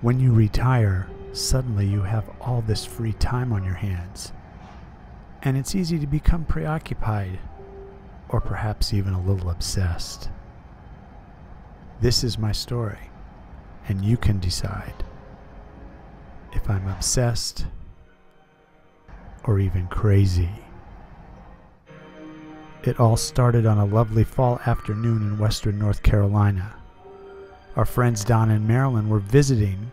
When you retire, suddenly you have all this free time on your hands, and it's easy to become preoccupied, or perhaps even a little obsessed. This is my story, and you can decide if I'm obsessed or even crazy. It all started on a lovely fall afternoon in western North Carolina. Our friends Don and Marilyn were visiting,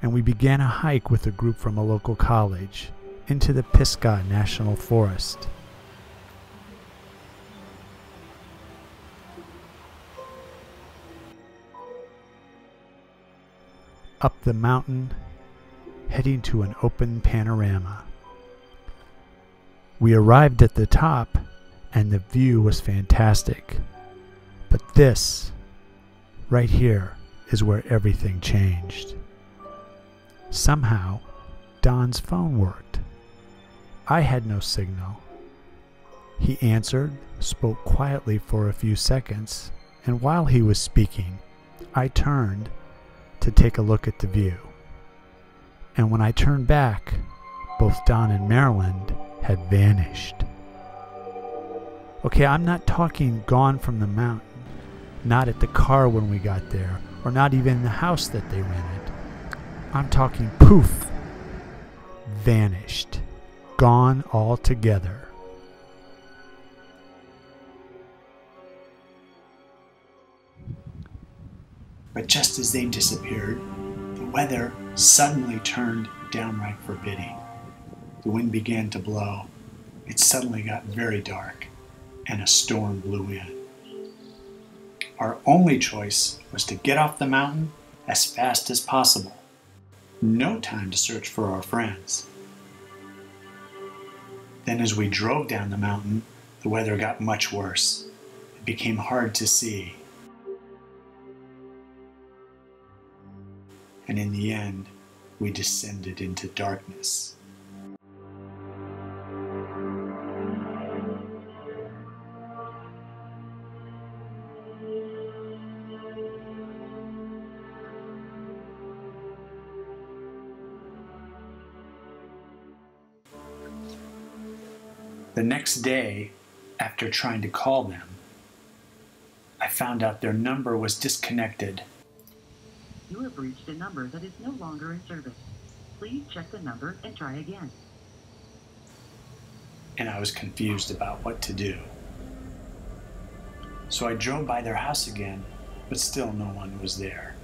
and we began a hike with a group from a local college into the Pisgah National Forest. Up the mountain, heading to an open panorama. We arrived at the top, and the view was fantastic. But this, right here, is where everything changed. Somehow, Don's phone worked. I had no signal. He answered, spoke quietly for a few seconds, and while he was speaking, I turned to take a look at the view. And when I turned back, both Don and Marilyn had vanished. Okay, I'm not talking gone from the mountain, not at the car when we got there, or not even the house that they rented. I'm talking poof, vanished, gone altogether. But just as they disappeared, the weather suddenly turned downright forbidding. The wind began to blow. It suddenly got very dark, and a storm blew in. Our only choice was to get off the mountain as fast as possible. No time to search for our friends. Then as we drove down the mountain, the weather got much worse. It became hard to see. And in the end, we descended into darkness. The next day, after trying to call them, I found out their number was disconnected. You have reached a number that is no longer in service. Please check the number and try again. And I was confused about what to do. So I drove by their house again, but still no one was there.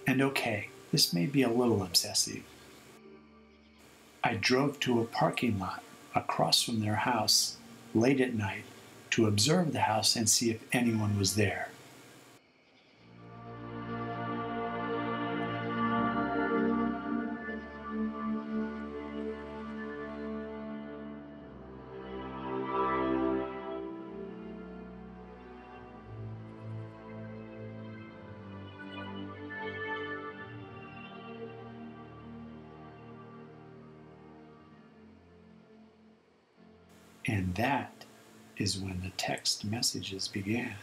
And okay, this may be a little obsessive. I drove to a parking lot across from their house late at night to observe the house and see if anyone was there. And that is when the text messages began.